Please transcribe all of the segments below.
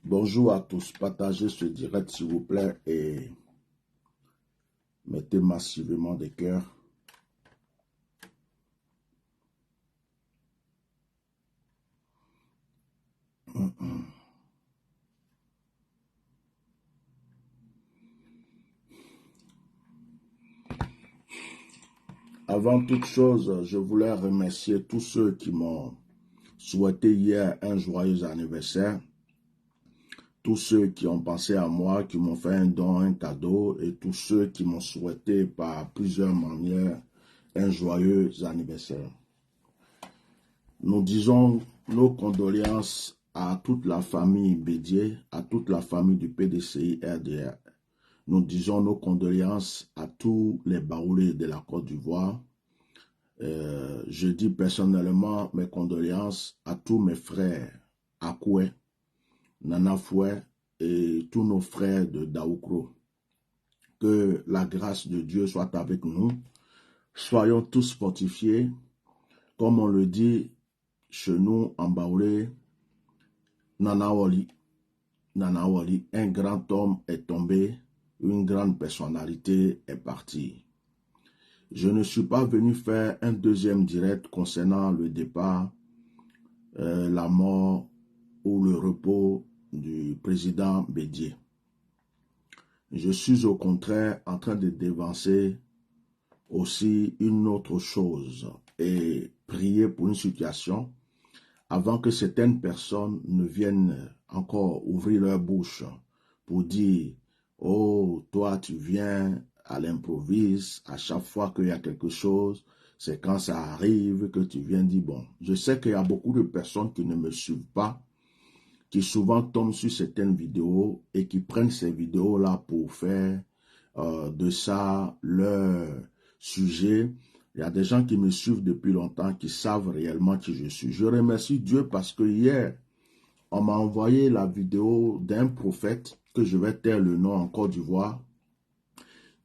Bonjour à tous, partagez ce direct s'il vous plaît et mettez massivement des cœurs. Avant toute chose, je voulais remercier tous ceux qui m'ont souhaité hier un joyeux anniversaire. Tous ceux qui ont pensé à moi, qui m'ont fait un don, un cadeau, et tous ceux qui m'ont souhaité par plusieurs manières un joyeux anniversaire. Nous disons nos condoléances à toute la famille Bédié, à toute la famille du PDCI RDR. Nous disons nos condoléances à tous les Baoulés de la Côte d'Ivoire. Je dis personnellement mes condoléances à tous mes frères Akoué, Nana Foué et tous nos frères de Daoukro. Que la grâce de Dieu soit avec nous. Soyons tous fortifiés. Comme on le dit chez nous en Baoulé, Nana Wali, un grand homme est tombé, une grande personnalité est partie. Je ne suis pas venu faire un deuxième direct concernant le départ, la mort ou le repos du président Bédié. Je suis au contraire en train de dévancer aussi une autre chose et prier pour une situation avant que certaines personnes ne viennent encore ouvrir leur bouche pour dire « Oh, toi tu viens à l'improviste, à chaque fois qu'il y a quelque chose, c'est quand ça arrive que tu viens dire bon. » Je sais qu'il y a beaucoup de personnes qui ne me suivent pas, qui souvent tombent sur certaines vidéos et qui prennent ces vidéos-là pour faire de ça leur sujet. Il y a des gens qui me suivent depuis longtemps, qui savent réellement qui je suis. Je remercie Dieu parce que hier, on m'a envoyé la vidéo d'un prophète, que je vais taire le nom en Côte d'Ivoire,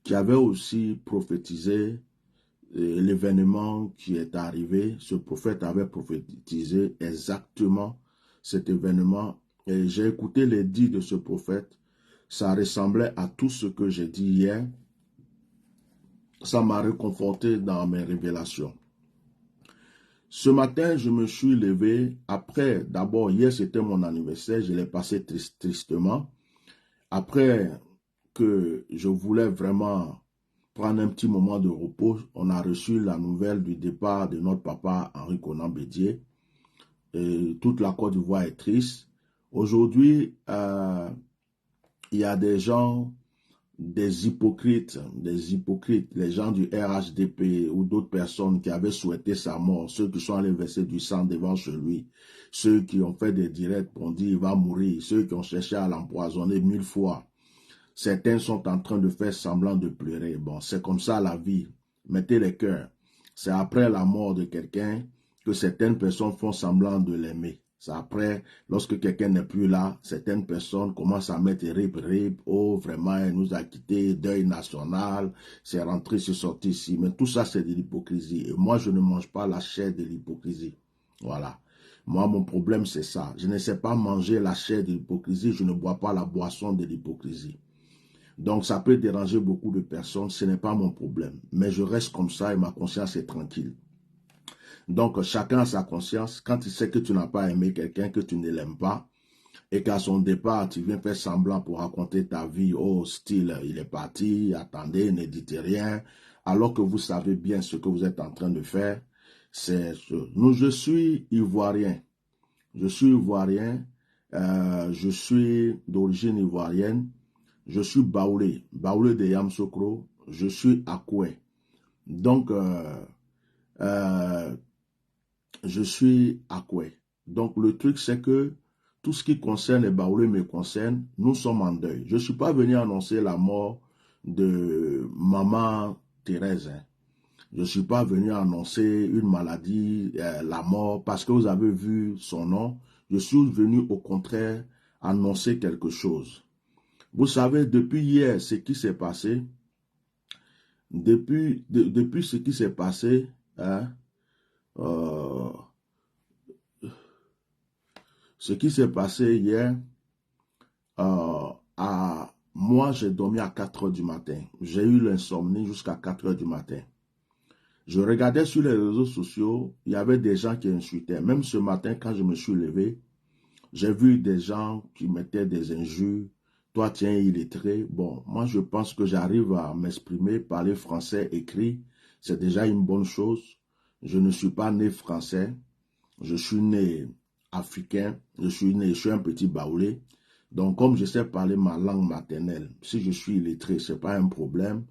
qui avait aussi prophétisé l'événement qui est arrivé. Ce prophète avait prophétisé exactement cet événement. Et j'ai écouté les dits de ce prophète. Ça ressemblait à tout ce que j'ai dit hier. Ça m'a réconforté dans mes révélations. Ce matin, je me suis levé. Après, d'abord, hier, c'était mon anniversaire. Je l'ai passé tristement. Après que je voulais vraiment prendre un petit moment de repos, on a reçu la nouvelle du départ de notre papa Henri Konan Bédié. Et toute la Côte d'Ivoire est triste. Aujourd'hui, il y a des gens, des hypocrites, les gens du RHDP ou d'autres personnes qui avaient souhaité sa mort, ceux qui sont allés verser du sang devant chez lui, ceux qui ont fait des directs pour dire il va mourir, ceux qui ont cherché à l'empoisonner 1000 fois. Certains sont en train de faire semblant de pleurer. Bon, c'est comme ça la vie. Mettez les cœurs. C'est après la mort de quelqu'un que certaines personnes font semblant de l'aimer. C'est après, lorsque quelqu'un n'est plus là, certaines personnes commencent à mettre rip. Oh, vraiment, elle nous a quittés, deuil national, c'est rentré, c'est sorti ici. Mais tout ça, c'est de l'hypocrisie. Et moi, je ne mange pas la chair de l'hypocrisie. Voilà. Moi, mon problème, c'est ça. Je ne sais pas manger la chair de l'hypocrisie, je ne bois pas la boisson de l'hypocrisie. Donc, ça peut déranger beaucoup de personnes, ce n'est pas mon problème. Mais je reste comme ça et ma conscience est tranquille. Donc, chacun a sa conscience. Quand tu sais que tu n'as pas aimé quelqu'un, que tu ne l'aimes pas, et qu'à son départ, tu viens faire semblant pour raconter ta vie, oh, style, il est parti, attendez, ne dites rien, alors que vous savez bien ce que vous êtes en train de faire. Je suis ivoirien. Je suis ivoirien, je suis d'origine ivoirienne, je suis baoulé de Yamoussoukro, je suis akoué. Donc, euh, je suis akoué. Donc, le truc, c'est que tout ce qui concerne les baoulés me concerne, nous sommes en deuil. Je ne suis pas venu annoncer la mort de maman Thérèse. Hein. Je ne suis pas venu annoncer une maladie, la mort, parce que vous avez vu son nom. Je suis venu au contraire annoncer quelque chose. Vous savez, depuis hier, ce qui s'est passé, depuis ce qui s'est passé, hein, euh, ce qui s'est passé hier, moi, j'ai dormi à 4 heures du matin. J'ai eu l'insomnie jusqu'à 4 heures du matin. Je regardais sur les réseaux sociaux, il y avait des gens qui insultaient. Même ce matin, quand je me suis levé, j'ai vu des gens qui mettaient des injures. Toi, tiens, illettré. Bon, moi, je pense que j'arrive à m'exprimer, parler français écrit. C'est déjà une bonne chose. Je ne suis pas né français. Je suis né africain. Je suis un petit baoulé. Donc, comme je sais parler ma langue maternelle, si je suis illettré, ce n'est pas un problème.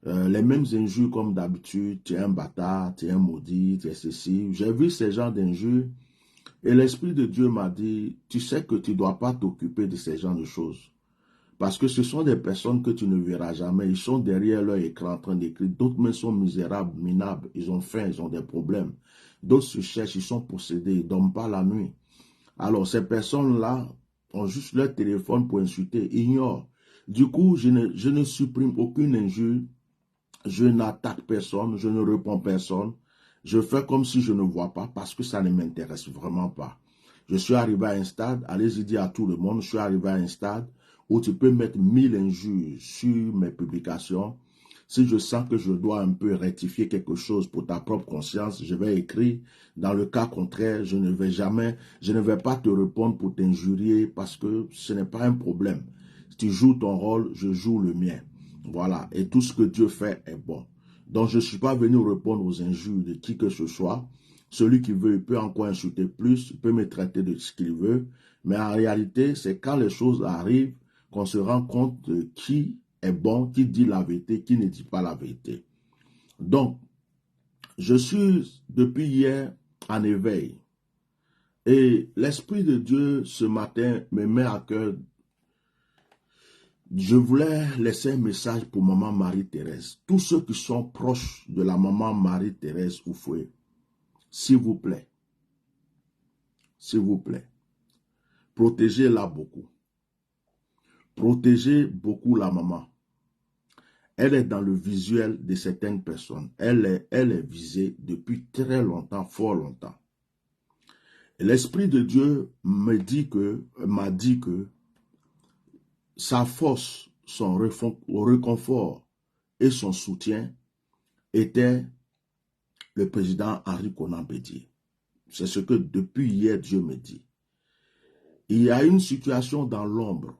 Les mêmes injures comme d'habitude, tu es un bâtard, tu es un maudit, tu es ceci. J'ai vu ces genres d'injures et l'Esprit de Dieu m'a dit, tu sais que tu ne dois pas t'occuper de ces genres de choses. Parce que ce sont des personnes que tu ne verras jamais. Ils sont derrière leur écran en train d'écrire. D'autres même sont misérables, minables. Ils ont faim, ils ont des problèmes. D'autres se cherchent, ils sont possédés, ils ne dorment pas la nuit. Alors ces personnes-là ont juste leur téléphone pour insulter, ignorent. Du coup, je ne supprime aucune injure. Je n'attaque personne, je ne réponds personne. Je fais comme si je ne vois pas parce que ça ne m'intéresse vraiment pas. Je suis arrivé à un stade, allez-y dire à tout le monde, je suis arrivé à un stade où tu peux mettre 1000 injures sur mes publications. Si je sens que je dois un peu rectifier quelque chose pour ta propre conscience, je vais écrire. Dans le cas contraire, je ne vais pas te répondre pour t'injurier parce que ce n'est pas un problème. Si tu joues ton rôle, je joue le mien. Voilà, et tout ce que Dieu fait est bon. Donc, je ne suis pas venu répondre aux injures de qui que ce soit. Celui qui veut, il peut encore insulter plus, il peut me traiter de ce qu'il veut. Mais en réalité, c'est quand les choses arrivent qu'on se rend compte de qui est bon, qui dit la vérité, qui ne dit pas la vérité. Donc, je suis depuis hier en éveil. Et l'Esprit de Dieu, ce matin, me met à cœur. Je voulais laisser un message pour maman Marie-Thérèse. Tous ceux qui sont proches de la maman Marie-Thérèse Oufoué, s'il vous plaît, protégez-la beaucoup. Protégez beaucoup la maman. Elle est dans le visuel de certaines personnes. Elle est visée depuis très longtemps, fort longtemps. L'Esprit de Dieu m'a dit que sa force, son réconfort et son soutien étaient le président Henri Konan Bédié. C'est ce que depuis hier Dieu me dit. Il y a une situation dans l'ombre.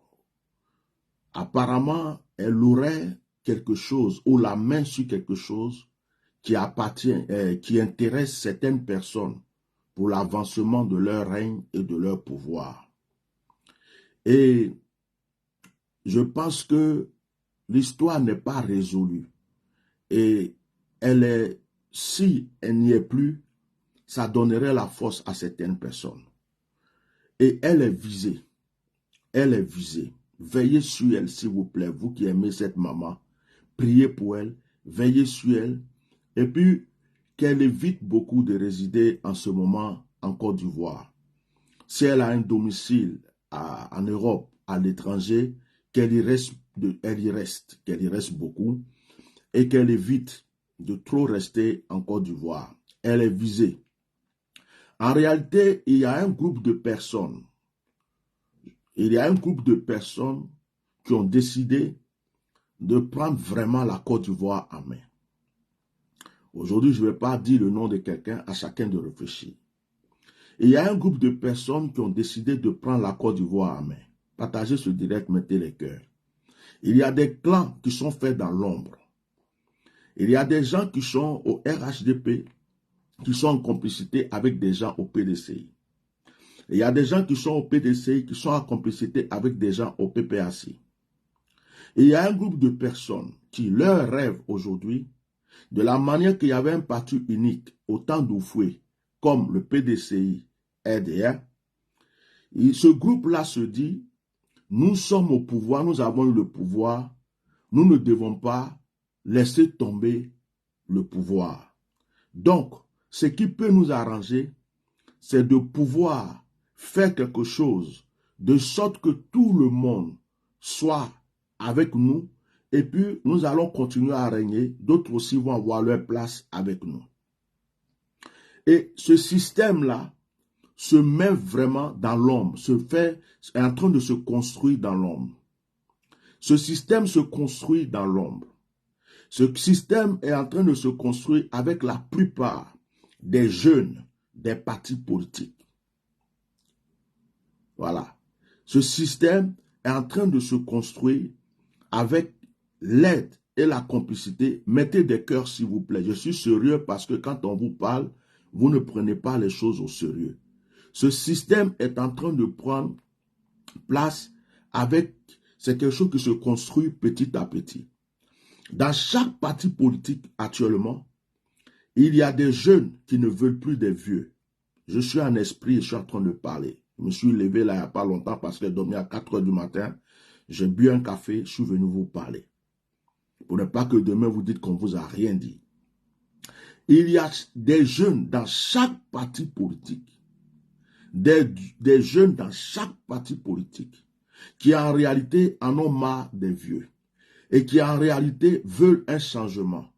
Apparemment, elle aurait quelque chose ou la main sur quelque chose qui appartient, qui intéresse certaines personnes pour l'avancement de leur règne et de leur pouvoir. Et je pense que l'histoire n'est pas résolue. Et si elle n'y est plus, ça donnerait la force à certaines personnes. Et elle est visée. Elle est visée. Veillez sur elle, s'il vous plaît, vous qui aimez cette maman. Priez pour elle, veillez sur elle. Et puis, qu'elle évite beaucoup de résider en ce moment en Côte d'Ivoire. Si elle a un domicile en Europe, à l'étranger, qu'elle y reste beaucoup. Et qu'elle évite de trop rester en Côte d'Ivoire. Elle est visée. En réalité, il y a un groupe de personnes. Il y a un groupe de personnes qui ont décidé de prendre vraiment la Côte d'Ivoire en main. Aujourd'hui, je ne vais pas dire le nom de quelqu'un, à chacun de réfléchir. Et il y a un groupe de personnes qui ont décidé de prendre la Côte d'Ivoire en main. Partagez ce direct, mettez les cœurs. Il y a des clans qui sont faits dans l'ombre. Il y a des gens qui sont au RHDP, qui sont en complicité avec des gens au PDCI. Il y a des gens qui sont au PDCI, qui sont en complicité avec des gens au PPAC. Et il y a un groupe de personnes qui leur rêvent aujourd'hui, de la manière qu'il y avait un parti unique au temps d'Oufoué, comme le PDCI, RDR, et ce groupe-là se dit, nous sommes au pouvoir, nous avons le pouvoir, nous ne devons pas laisser tomber le pouvoir. Donc, ce qui peut nous arranger, c'est de pouvoir faire quelque chose de sorte que tout le monde soit avec nous et puis nous allons continuer à régner, d'autres aussi vont avoir leur place avec nous. Et ce système-là se met vraiment dans l'ombre, est en train de se construire dans l'ombre. Ce système se construit dans l'ombre. Ce système est en train de se construire avec la plupart des jeunes des partis politiques. Voilà. Ce système est en train de se construire avec l'aide et la complicité. Mettez des cœurs s'il vous plaît. Je suis sérieux parce que quand on vous parle, vous ne prenez pas les choses au sérieux. Ce système est en train de prendre place avec, c'est quelque chose qui se construit petit à petit. Dans chaque parti politique actuellement, il y a des jeunes qui ne veulent plus des vieux. Je suis en esprit et je suis en train de parler. Je me suis levé là il n'y a pas longtemps parce que j'ai dormi à 4 heures du matin. J'ai bu un café, je suis venu vous parler. Pour ne pas que demain vous dites qu'on ne vous a rien dit. Il y a des jeunes dans chaque parti politique. Des jeunes dans chaque parti politique qui en réalité en ont marre des vieux et qui en réalité veulent un changement,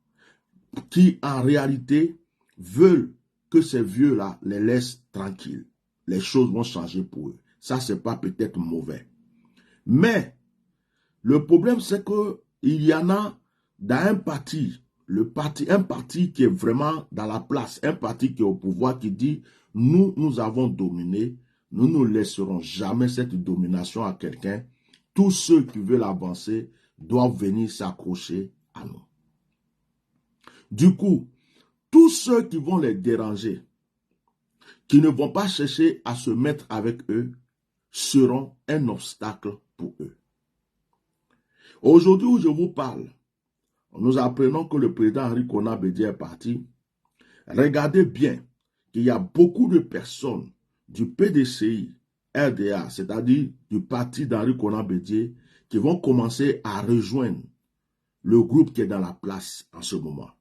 qui en réalité veulent que ces vieux-là les laissent tranquilles. Les choses vont changer pour eux. Ça, c'est pas peut-être mauvais. Mais le problème, c'est qu'il y en a dans un parti, un parti qui est vraiment dans la place, un parti qui est au pouvoir, qui dit nous avons dominé, nous ne laisserons jamais cette domination à quelqu'un. Tous ceux qui veulent avancer doivent venir s'accrocher à nous. Du coup, tous ceux qui vont les déranger, qui ne vont pas chercher à se mettre avec eux, seront un obstacle pour eux. Aujourd'hui où je vous parle, nous apprenons que le président Henri Konan Bédié est parti. Regardez bien qu'il y a beaucoup de personnes du PDCI, RDA, c'est-à-dire du parti d'Henri Konan Bédié, qui vont commencer à rejoindre le groupe qui est dans la place en ce moment.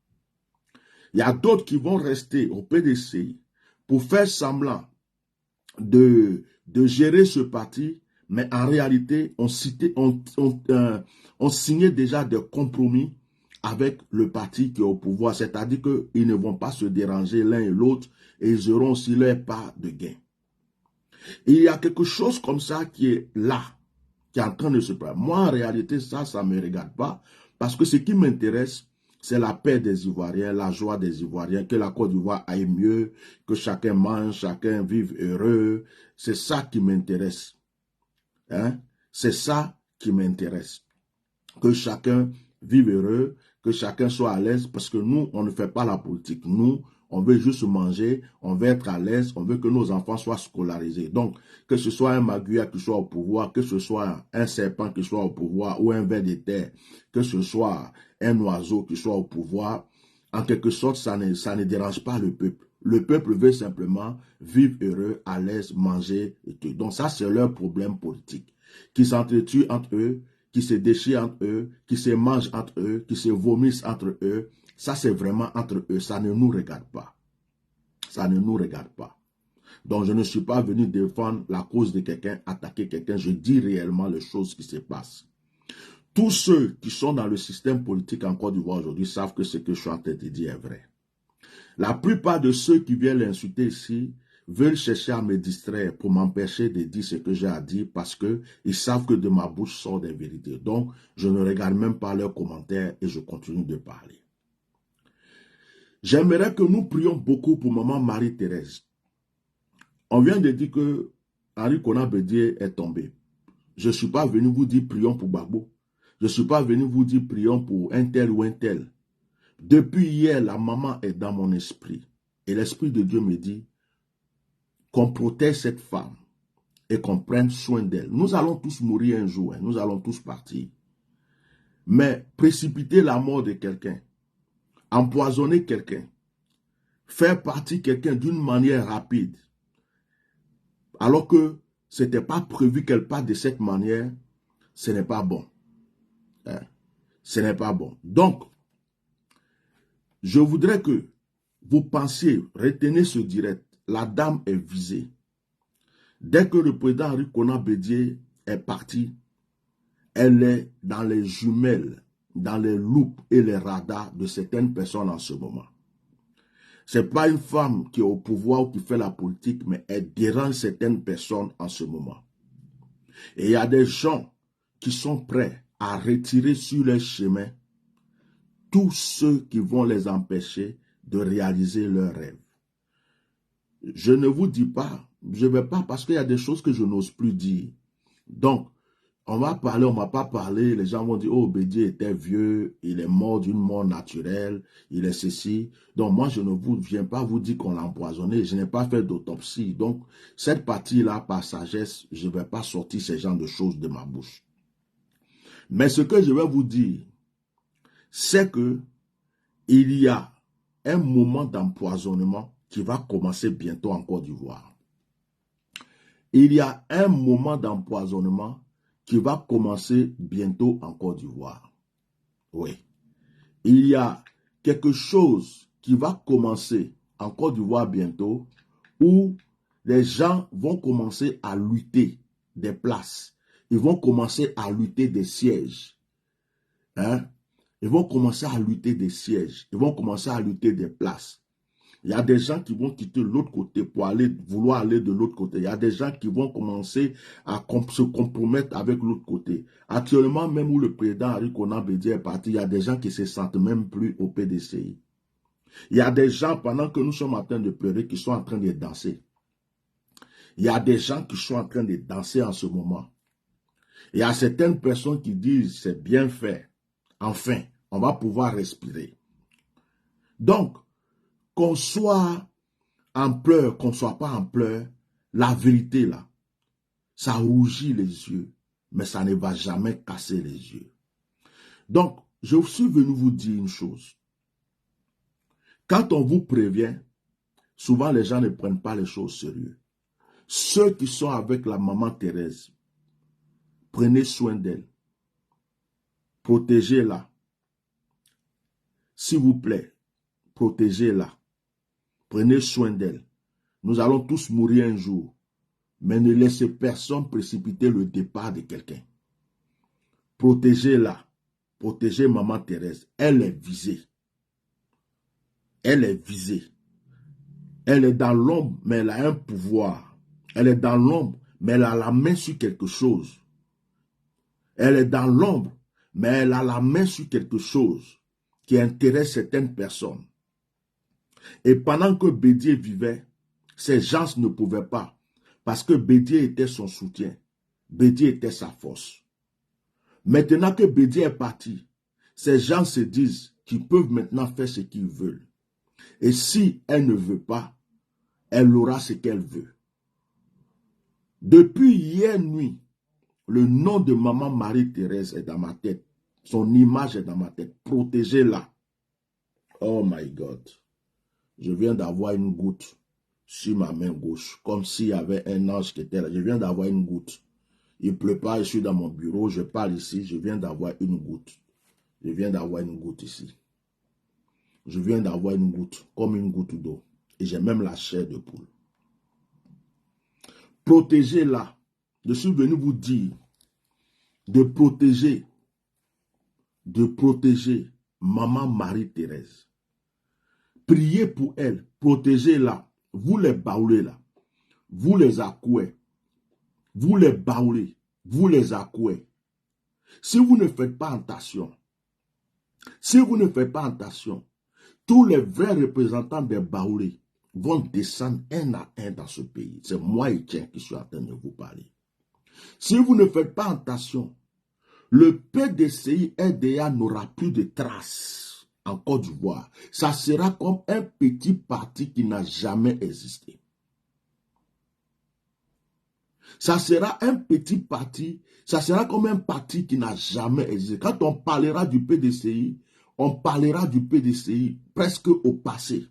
Il y a d'autres qui vont rester au PDCI pour faire semblant de gérer ce parti, mais en réalité, on signait déjà des compromis avec le parti qui est au pouvoir, c'est-à-dire qu'ils ne vont pas se déranger l'un et l'autre et ils auront aussi leur part de gain. Il y a quelque chose comme ça qui est là, qui est en train de se passer. Moi, en réalité, ça ne me regarde pas, parce que ce qui m'intéresse, c'est la paix des Ivoiriens, la joie des Ivoiriens, que la Côte d'Ivoire aille mieux, que chacun mange, chacun vive heureux. C'est ça qui m'intéresse. Hein? C'est ça qui m'intéresse. Que chacun vive heureux, que chacun soit à l'aise, parce que nous, on ne fait pas la politique. Nous, on veut juste manger, on veut être à l'aise, on veut que nos enfants soient scolarisés. Donc, que ce soit un maguia qui soit au pouvoir, que ce soit un serpent qui soit au pouvoir, ou un ver de terre, que ce soit un oiseau qui soit au pouvoir, en quelque sorte, ça ne dérange pas le peuple. Le peuple veut simplement vivre heureux, à l'aise, manger et tout. Donc ça, c'est leur problème politique. Qui s'entretuent entre eux, qui se déchirent entre eux, qui se mangent entre eux, qui se vomissent entre eux. Ça, c'est vraiment entre eux. Ça ne nous regarde pas. Ça ne nous regarde pas. Donc, je ne suis pas venu défendre la cause de quelqu'un, attaquer quelqu'un. Je dis réellement les choses qui se passent. Tous ceux qui sont dans le système politique en Côte d'Ivoire aujourd'hui savent que ce que je suis en train de dire est vrai. La plupart de ceux qui viennent l'insulter ici veulent chercher à me distraire pour m'empêcher de dire ce que j'ai à dire parce qu'ils savent que de ma bouche sort des vérités. Donc, je ne regarde même pas leurs commentaires et je continue de parler. J'aimerais que nous prions beaucoup pour maman Marie-Thérèse. On vient de dire que Henri Konan Bédié est tombé. Je ne suis pas venu vous dire prions pour Gbagbo. Je ne suis pas venu vous dire prions pour un tel ou un tel. Depuis hier, la maman est dans mon esprit. Et l'Esprit de Dieu me dit qu'on protège cette femme et qu'on prenne soin d'elle. Nous allons tous mourir un jour, hein. Nous allons tous partir. Mais précipiter la mort de quelqu'un, empoisonner quelqu'un, faire partir quelqu'un d'une manière rapide, alors que ce n'était pas prévu qu'elle parte de cette manière, ce n'est pas bon. Hein? Ce n'est pas bon. Donc, je voudrais que vous pensiez, retenez ce direct, la dame est visée. Dès que le président Henri Konan Bédié est parti, elle est dans les jumelles, dans les loupes et les radars de certaines personnes en ce moment. Ce n'est pas une femme qui est au pouvoir ou qui fait la politique, mais elle dérange certaines personnes en ce moment. Et il y a des gens qui sont prêts à retirer sur leur chemin tous ceux qui vont les empêcher de réaliser leurs rêves. Je ne vous dis pas, je ne vais pas, parce qu'il y a des choses que je n'ose plus dire. Donc, on va parler, on ne va pas parler, les gens vont dire, oh, Bédié était vieux, il est mort d'une mort naturelle, il est ceci. Donc, moi, je ne viens pas vous dire qu'on l'a empoisonné, je n'ai pas fait d'autopsie. Donc, cette partie-là, par sagesse, je ne vais pas sortir ce genre de choses de ma bouche. Mais ce que je vais vous dire, c'est que il y a un moment d'empoisonnement qui va commencer bientôt en Côte d'Ivoire. Il y a un moment d'empoisonnement qui va commencer bientôt en Côte d'Ivoire. Oui. Il y a quelque chose qui va commencer en Côte d'Ivoire bientôt où les gens vont commencer à lutter des places. Ils vont commencer à lutter des sièges. Hein? Ils vont commencer à lutter des sièges. Ils vont commencer à lutter des places. Il y a des gens qui vont quitter l'autre côté pour vouloir aller de l'autre côté. Il y a des gens qui vont commencer à se compromettre avec l'autre côté. Actuellement, même où le président Henri Konan Bédié est parti, il y a des gens qui ne se sentent même plus au PDCI. Il y a des gens, pendant que nous sommes en train de pleurer, qui sont en train de danser. Il y a des gens qui sont en train de danser en ce moment. Il y a certaines personnes qui disent, c'est bien fait. Enfin, on va pouvoir respirer. Donc, qu'on soit en pleurs, qu'on ne soit pas en pleurs, la vérité là, ça rougit les yeux, mais ça ne va jamais casser les yeux. Donc, je suis venu vous dire une chose. Quand on vous prévient, souvent les gens ne prennent pas les choses sérieux. Ceux qui sont avec la maman Thérèse, prenez soin d'elle. Protégez-la. S'il vous plaît, protégez-la. Prenez soin d'elle. Nous allons tous mourir un jour. Mais ne laissez personne précipiter le départ de quelqu'un. Protégez-la. Protégez maman Thérèse. Elle est visée. Elle est visée. Elle est dans l'ombre, mais elle a un pouvoir. Elle est dans l'ombre, mais elle a la main sur quelque chose. Elle est dans l'ombre, mais elle a la main sur quelque chose qui intéresse certaines personnes. Et pendant que Bédié vivait, ces gens ne pouvaient pas. Parce que Bédié était son soutien. Bédié était sa force. Maintenant que Bédié est parti, ces gens se disent qu'ils peuvent maintenant faire ce qu'ils veulent. Et si elle ne veut pas, elle aura ce qu'elle veut. Depuis hier nuit, le nom de maman Marie-Thérèse est dans ma tête. Son image est dans ma tête. Protégez-la. Oh my God. Je viens d'avoir une goutte sur ma main gauche, comme s'il y avait un ange qui était là. Je viens d'avoir une goutte. Il ne pleut pas, je suis dans mon bureau, je parle ici, je viens d'avoir une goutte. Je viens d'avoir une goutte ici. Je viens d'avoir une goutte, comme une goutte d'eau. Et j'ai même la chair de poule. Protégez-la. Je suis venu vous dire de protéger maman Marie-Thérèse. Priez pour elle, protégez-la. Vous les baoulez là. Vous les accouez. Vous les baoulez. Vous les accouez. Si vous ne faites pas attention, tous les vrais représentants des baoulés vont descendre un à un dans ce pays. C'est moi, Etienne, qui suis en train de vous parler. Si vous ne faites pas attention, le PDCI RDA n'aura plus de traces en Côte d'Ivoire. Ça sera comme un petit parti qui n'a jamais existé. Ça sera un petit parti, ça sera comme un parti qui n'a jamais existé. Quand on parlera du PDCI, on parlera du PDCI presque au passé.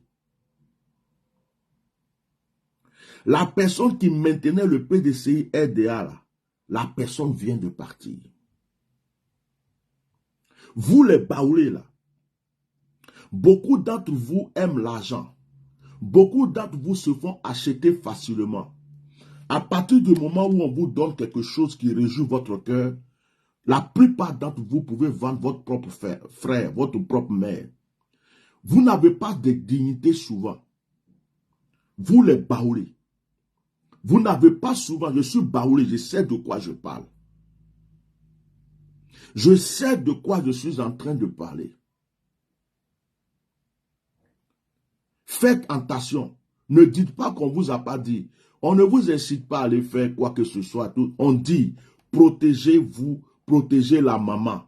La personne qui maintenait le PDCI RDA, là, la personne vient de partir. Vous les baoulés là, beaucoup d'entre vous aiment l'argent. Beaucoup d'entre vous se font acheter facilement. À partir du moment où on vous donne quelque chose qui réjouit votre cœur, la plupart d'entre vous pouvez vendre votre propre frère, votre propre mère. Vous n'avez pas de dignité souvent. Vous les baoulés. Vous n'avez pas souvent, je suis baoulé, je sais de quoi je parle. Je sais de quoi je suis en train de parler. Faites attention. Ne dites pas qu'on ne vous a pas dit. On ne vous incite pas à aller faire quoi que ce soit. On dit, protégez-vous, protégez la maman.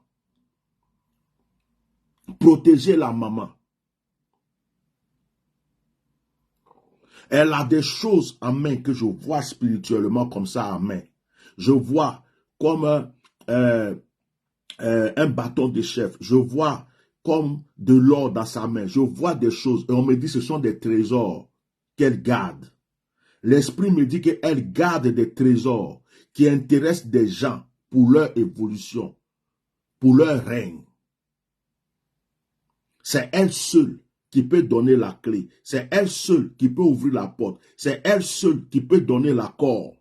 Protégez la maman. Elle a des choses en main que je vois spirituellement comme ça en main. Je vois comme un bâton de chef. Je vois comme de l'or dans sa main. Je vois des choses. Et on me dit que ce sont des trésors qu'elle garde. L'esprit me dit qu'elle garde des trésors qui intéressent des gens pour leur évolution, pour leur règne. C'est elle seule qui peut donner la clé. C'est elle seule qui peut ouvrir la porte. C'est elle seule qui peut donner l'accord.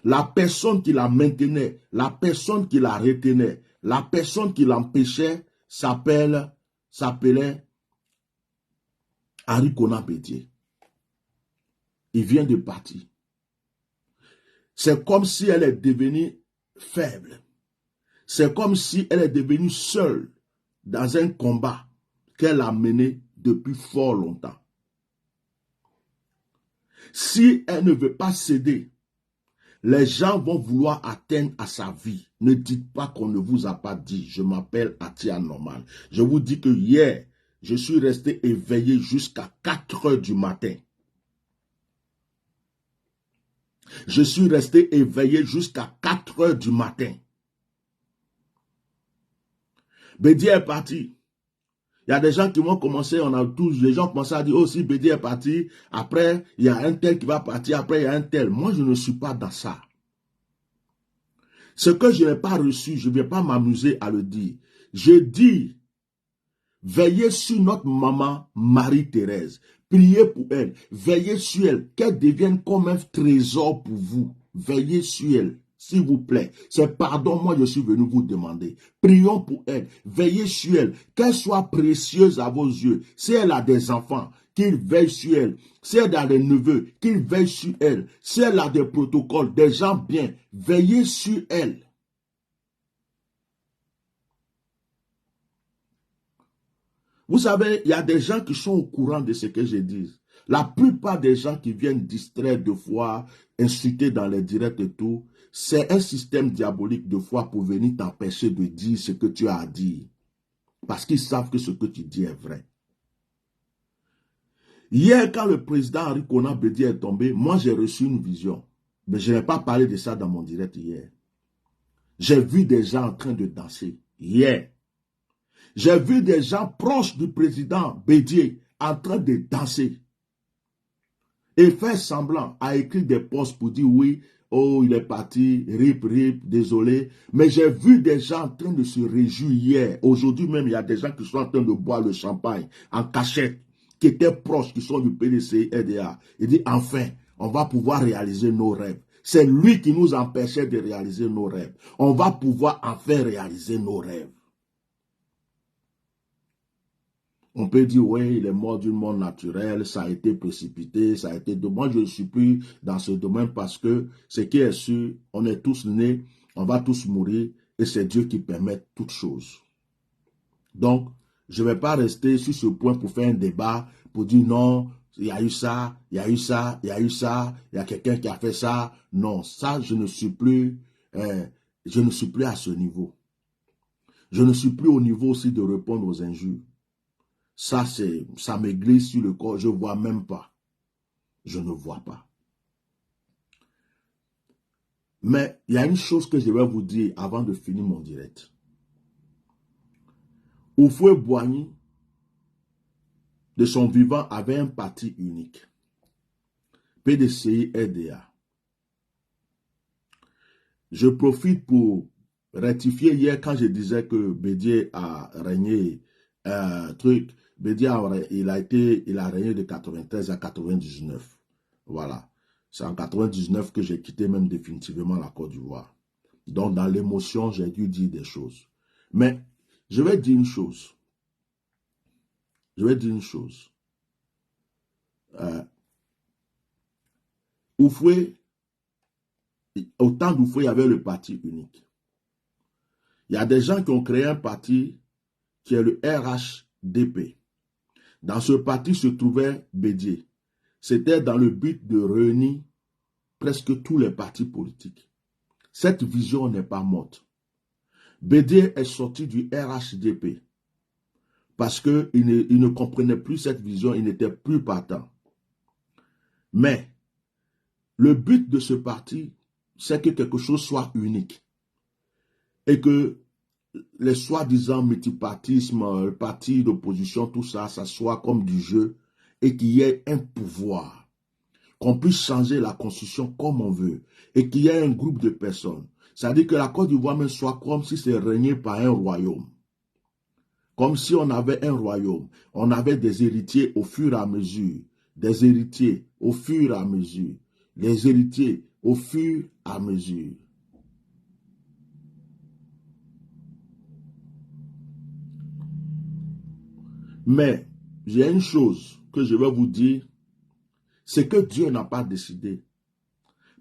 La personne qui la maintenait, la personne qui la retenait, la personne qui l'empêchait s'appelait Arikona Bédié. Il vient de partir. C'est comme si elle est devenue faible. C'est comme si elle est devenue seule dans un combat qu'elle a mené depuis fort longtemps. Si elle ne veut pas céder, les gens vont vouloir atteindre à sa vie. Ne dites pas qu'on ne vous a pas dit. Je m'appelle Atia Norman. Je vous dis que hier, je suis resté éveillé jusqu'à 4 heures du matin. Je suis resté éveillé jusqu'à 4 heures du matin. Bédi est parti. Il y a des gens qui vont commencer, les gens commencent à dire, oh, si Bédi est parti, après, il y a un tel qui va partir, après, il y a un tel. Moi, je ne suis pas dans ça. Ce que je n'ai pas reçu, je ne vais pas m'amuser à le dire. Je dis, veillez sur notre maman Marie-Thérèse. Priez pour elle. Veillez sur elle. Qu'elle devienne comme un trésor pour vous. Veillez sur elle. S'il vous plaît. C'est pardon, moi je suis venu vous demander. Prions pour elle. Veillez sur elle. Qu'elle soit précieuse à vos yeux. Si elle a des enfants, qu'il veille sur elle. Si elle a des neveux, qu'il veille sur elle. Si elle a des protocoles, des gens bien, veillez sur elle. Vous savez, il y a des gens qui sont au courant de ce que je dis. La plupart des gens qui viennent distraire de foi, insulter dans les directs et tout, c'est un système diabolique de foi pour venir t'empêcher de dire ce que tu as à dire. Parce qu'ils savent que ce que tu dis est vrai. Hier, quand le président Arikona Bédié est tombé, moi j'ai reçu une vision. Mais je n'ai pas parlé de ça dans mon direct hier. J'ai vu des gens en train de danser. Hier. J'ai vu des gens proches du président Bédié en train de danser. Et faire semblant à écrire des posts pour dire oui, oh il est parti, rip, désolé. Mais j'ai vu des gens en train de se réjouir hier. Aujourd'hui même, il y a des gens qui sont en train de boire le champagne en cachette, qui étaient proches, qui sont du PDCI RDA. Il dit enfin, on va pouvoir réaliser nos rêves. C'est lui qui nous empêchait de réaliser nos rêves. On va pouvoir enfin réaliser nos rêves. On peut dire, oui, il est mort d'une mort naturelle, ça a été précipité, ça a été... Moi, je ne suis plus dans ce domaine parce que ce qui est sûr, on est tous nés, on va tous mourir et c'est Dieu qui permet toutes choses. Donc, je ne vais pas rester sur ce point pour faire un débat, pour dire non, il y a eu ça, il y a eu ça, il y a eu ça, il y a quelqu'un qui a fait ça. Non, ça, je ne suis plus à ce niveau. Je ne suis plus au niveau aussi de répondre aux injures. Ça me glisse sur le corps, je ne vois même pas. Je ne vois pas. Mais il y a une chose que je vais vous dire avant de finir mon direct. Houphouët-Boigny, de son vivant, avait un parti unique. PDCI-RDA. Je profite pour rectifier hier quand je disais que Bédié a régné Bédié il a régné de 93 à 99. Voilà. C'est en 99 que j'ai quitté même définitivement la Côte d'Ivoire. Donc dans l'émotion, j'ai dû dire des choses. Mais je vais dire une chose. Houphouët, au temps d'Houphouët, il y avait le parti unique. Il y a des gens qui ont créé un parti qui est le RHDP. Dans ce parti se trouvait Bédié. C'était dans le but de réunir presque tous les partis politiques. Cette vision n'est pas morte. Bédié est sorti du RHDP parce qu'il ne comprenait plus cette vision, il n'était plus partant. Mais le but de ce parti, c'est que quelque chose soit unique et que les soi-disant multipartismes, le parti d'opposition, tout ça, ça soit comme du jeu et qu'il y ait un pouvoir, qu'on puisse changer la constitution comme on veut et qu'il y ait un groupe de personnes. C'est-à-dire que la Côte d'Ivoire même soit comme si c'est régné par un royaume. Comme si on avait un royaume. On avait des héritiers au fur et à mesure. Des héritiers au fur et à mesure. Les héritiers au fur et à mesure. Mais, j'ai une chose que je vais vous dire, c'est que Dieu n'a pas décidé.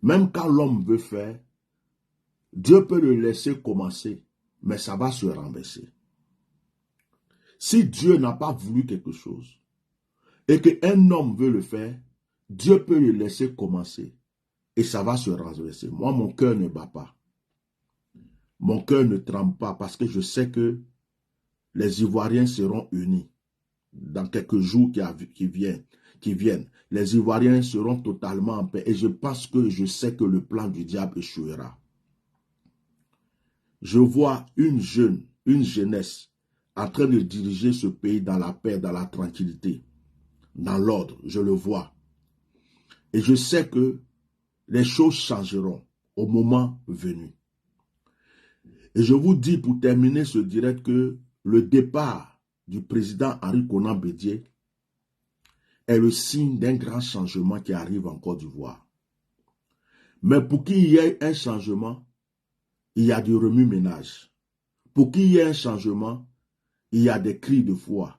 Même quand l'homme veut faire, Dieu peut le laisser commencer, mais ça va se renverser. Si Dieu n'a pas voulu quelque chose, et qu'un homme veut le faire, Dieu peut le laisser commencer, et ça va se renverser. Moi, mon cœur ne bat pas. Mon cœur ne tremble pas, parce que je sais que les Ivoiriens seront unis dans quelques jours qui viennent. Les Ivoiriens seront totalement en paix. Et je sais que le plan du diable échouera. Je vois une jeunesse en train de diriger ce pays dans la paix, dans la tranquillité, dans l'ordre. Je le vois. Et je sais que les choses changeront au moment venu. Et je vous dis pour terminer ce direct que le départ du président Henri Konan Bédié est le signe d'un grand changement qui arrive en Côte d'Ivoire. Mais pour qu'il y ait un changement, il y a du remue-ménage. Pour qu'il y ait un changement, il y a des cris de foi.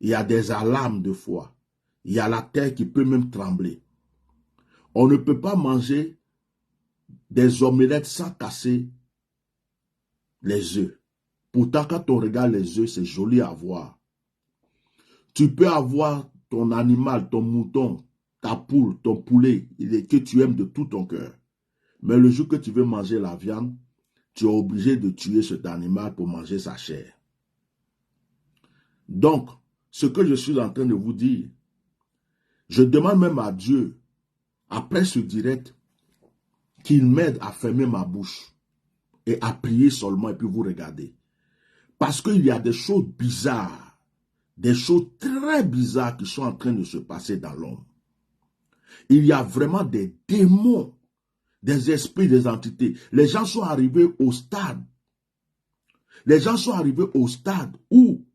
Il y a des alarmes de foi. Il y a la terre qui peut même trembler. On ne peut pas manger des omelettes sans casser les œufs. Pourtant, quand on regarde les œufs, c'est joli à voir. Tu peux avoir ton animal, ton mouton, ta poule, ton poulet, que tu aimes de tout ton cœur. Mais le jour que tu veux manger la viande, tu es obligé de tuer cet animal pour manger sa chair. Donc, ce que je suis en train de vous dire, je demande même à Dieu, après ce direct, qu'il m'aide à fermer ma bouche et à prier seulement et puis vous regardez. Parce qu'il y a des choses bizarres, des choses très bizarres qui sont en train de se passer dans l'homme. Il y a vraiment des démons, des esprits, des entités. Les gens sont arrivés au stade. Les gens sont arrivés au stade où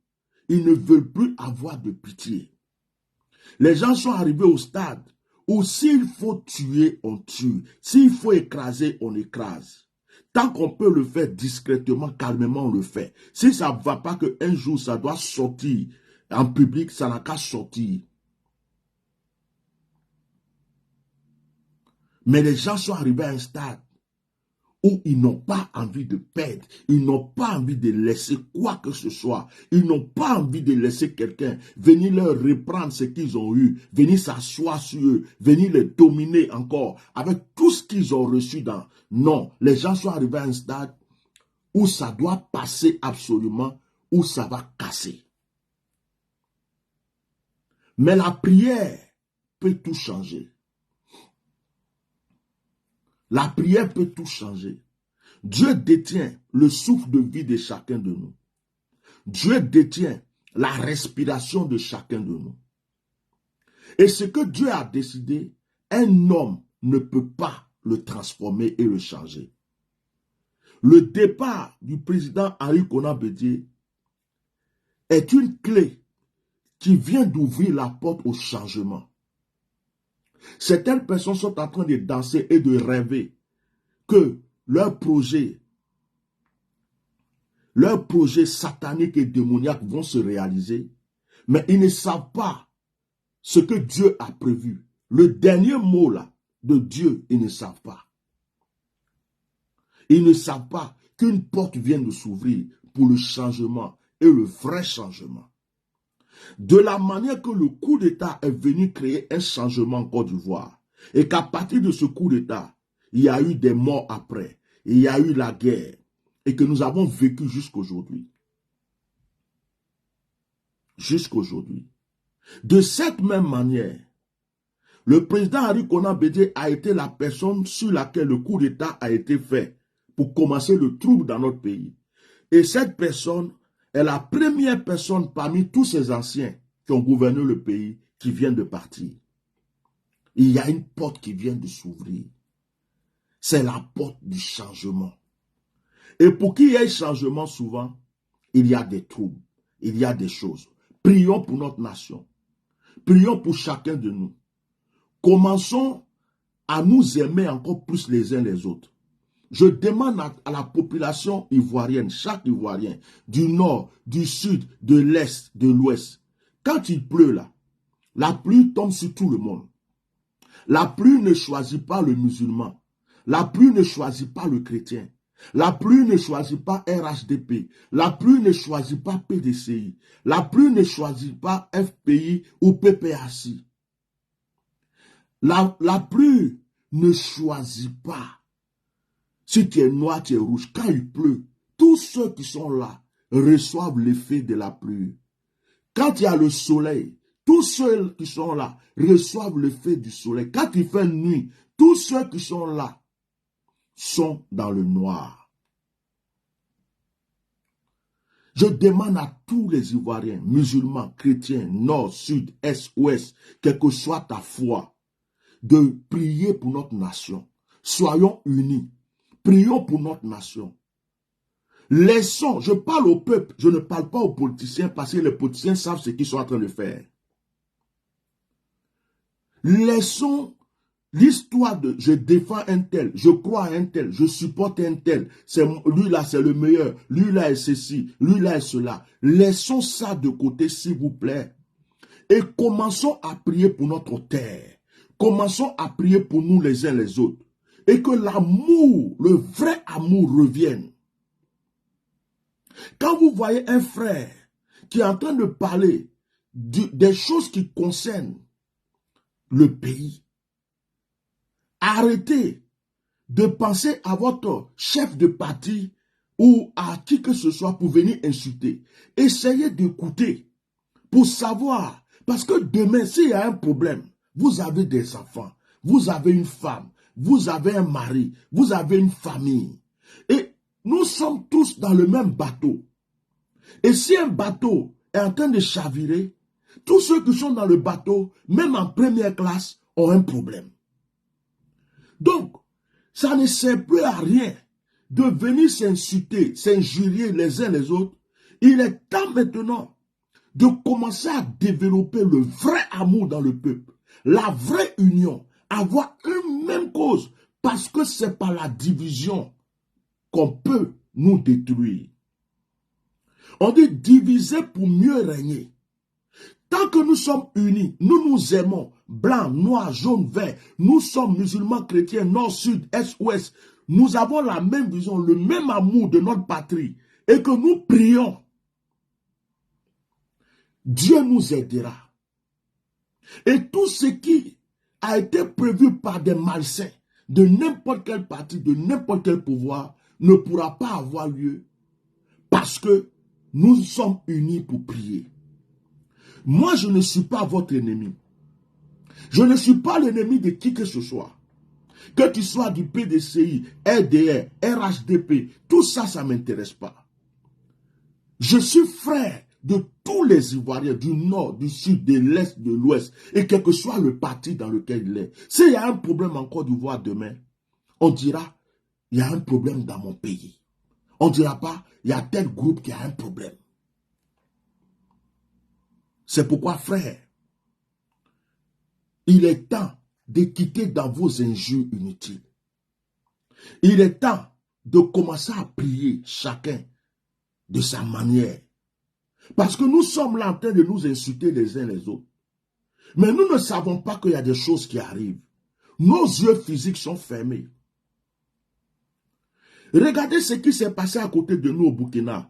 ils ne veulent plus avoir de pitié. Les gens sont arrivés au stade où s'il faut tuer, on tue. S'il faut écraser, on écrase. Tant qu'on peut le faire discrètement, calmement, on le fait. Si ça ne va pas qu'un jour, ça doit sortir en public, ça n'a qu'à sortir. Mais les gens sont arrivés à un stade où ils n'ont pas envie de perdre, ils n'ont pas envie de laisser quoi que ce soit, ils n'ont pas envie de laisser quelqu'un venir leur reprendre ce qu'ils ont eu, venir s'asseoir sur eux, venir les dominer encore avec tout ce qu'ils ont reçu dans... Non, les gens sont arrivés à un stade où ça doit passer absolument, où ça va casser. Mais la prière peut tout changer. La prière peut tout changer. Dieu détient le souffle de vie de chacun de nous. Dieu détient la respiration de chacun de nous. Et ce que Dieu a décidé, un homme ne peut pas le transformer et le changer. Le départ du président Henri Konan Bédié est une clé qui vient d'ouvrir la porte au changement. Certaines personnes sont en train de danser et de rêver que leurs projets sataniques et démoniaques vont se réaliser, mais ils ne savent pas ce que Dieu a prévu. Le dernier mot là de Dieu, ils ne savent pas. Ils ne savent pas qu'une porte vient de s'ouvrir pour le changement et le vrai changement. De la manière que le coup d'État est venu créer un changement en Côte d'Ivoire, et qu'à partir de ce coup d'État, il y a eu des morts après, il y a eu la guerre, et que nous avons vécu jusqu'aujourd'hui. Jusqu'aujourd'hui. De cette même manière, le président Henri Konan Bédié a été la personne sur laquelle le coup d'État a été fait pour commencer le trouble dans notre pays. Et cette personne est la première personne parmi tous ces anciens qui ont gouverné le pays qui vient de partir. Il y a une porte qui vient de s'ouvrir. C'est la porte du changement. Et pour qu'il y ait changement souvent, il y a des troubles, il y a des choses. Prions pour notre nation. Prions pour chacun de nous. Commençons à nous aimer encore plus les uns les autres. Je demande à la population ivoirienne, chaque Ivoirien, du nord, du sud, de l'est, de l'ouest, quand il pleut là, la pluie tombe sur tout le monde. La pluie ne choisit pas le musulman. La pluie ne choisit pas le chrétien. La pluie ne choisit pas RHDP. La pluie ne choisit pas PDCI. La pluie ne choisit pas FPI ou PPAC. La pluie ne choisit pas. Si tu es noir, tu es rouge. Quand il pleut, tous ceux qui sont là reçoivent l'effet de la pluie. Quand il y a le soleil, tous ceux qui sont là reçoivent l'effet du soleil. Quand il fait nuit, tous ceux qui sont là sont dans le noir. Je demande à tous les Ivoiriens, musulmans, chrétiens, nord, sud, est, ouest, quelle que soit ta foi, de prier pour notre nation. Soyons unis. Prions pour notre nation. Laissons, je parle au peuple, je ne parle pas aux politiciens parce que les politiciens savent ce qu'ils sont en train de faire. Laissons l'histoire de je défends un tel, je crois à un tel, je supporte un tel, lui là c'est le meilleur, lui là est ceci, lui là est cela. Laissons ça de côté s'il vous plaît et commençons à prier pour notre terre. Commençons à prier pour nous les uns les autres. Et que l'amour, le vrai amour revienne. Quand vous voyez un frère qui est en train de parler des choses qui concernent le pays, arrêtez de penser à votre chef de parti ou à qui que ce soit pour venir insulter. Essayez d'écouter pour savoir. Parce que demain, s'il y a un problème, vous avez des enfants, vous avez une femme, vous avez un mari, vous avez une famille. Et nous sommes tous dans le même bateau. Et si un bateau est en train de chavirer, tous ceux qui sont dans le bateau, même en première classe, ont un problème. Donc, ça ne sert plus à rien de venir s'insulter, s'injurier les uns les autres. Il est temps maintenant de commencer à développer le vrai amour dans le peuple, la vraie union. Avoir une même cause, parce que c'est par la division qu'on peut nous détruire. On dit diviser pour mieux régner. Tant que nous sommes unis, nous nous aimons, blanc, noir, jaune, vert, nous sommes musulmans, chrétiens, nord, sud, est, ouest, nous avons la même vision, le même amour de notre patrie, et que nous prions, Dieu nous aidera. Et tout ce qui a été prévu par des malsains, de n'importe quel parti, de n'importe quel pouvoir, ne pourra pas avoir lieu, parce que nous sommes unis pour prier. Moi, je ne suis pas votre ennemi. Je ne suis pas l'ennemi de qui que ce soit. Que tu sois du PDCI, RDR, RHDP, tout ça, ça ne m'intéresse pas. Je suis frère de tous les Ivoiriens, du nord, du sud, de l'est, de l'ouest, et quel que soit le parti dans lequel il est. S'il y a un problème en Côte d'Ivoire demain, on dira, il y a un problème dans mon pays. On ne dira pas, il y a tel groupe qui a un problème. C'est pourquoi, frère, il est temps de quitter dans vos injures inutiles. Il est temps de commencer à prier chacun de sa manière. Parce que nous sommes là en train de nous insulter les uns les autres. Mais nous ne savons pas qu'il y a des choses qui arrivent. Nos yeux physiques sont fermés. Regardez ce qui s'est passé à côté de nous au Burkina.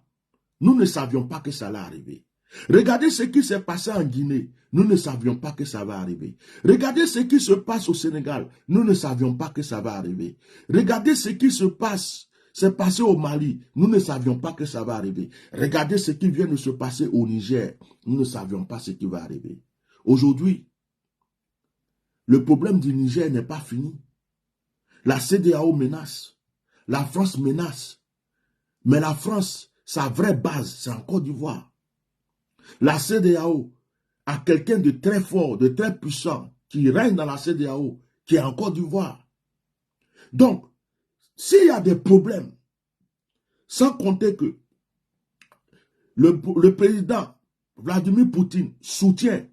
Nous ne savions pas que ça allait arriver. Regardez ce qui s'est passé en Guinée. Nous ne savions pas que ça va arriver. Regardez ce qui se passe au Sénégal. Nous ne savions pas que ça va arriver. Regardez ce qui se passe. C'est passé au Mali. Nous ne savions pas que ça va arriver. Regardez ce qui vient de se passer au Niger. Nous ne savions pas ce qui va arriver. Aujourd'hui, le problème du Niger n'est pas fini. La CEDEAO menace. La France menace. Mais la France, sa vraie base, c'est en Côte d'Ivoire. La CEDEAO a quelqu'un de très fort, de très puissant, qui règne dans la CEDEAO, qui est en Côte d'Ivoire. Donc, s'il y a des problèmes, sans compter que le président Vladimir Poutine soutient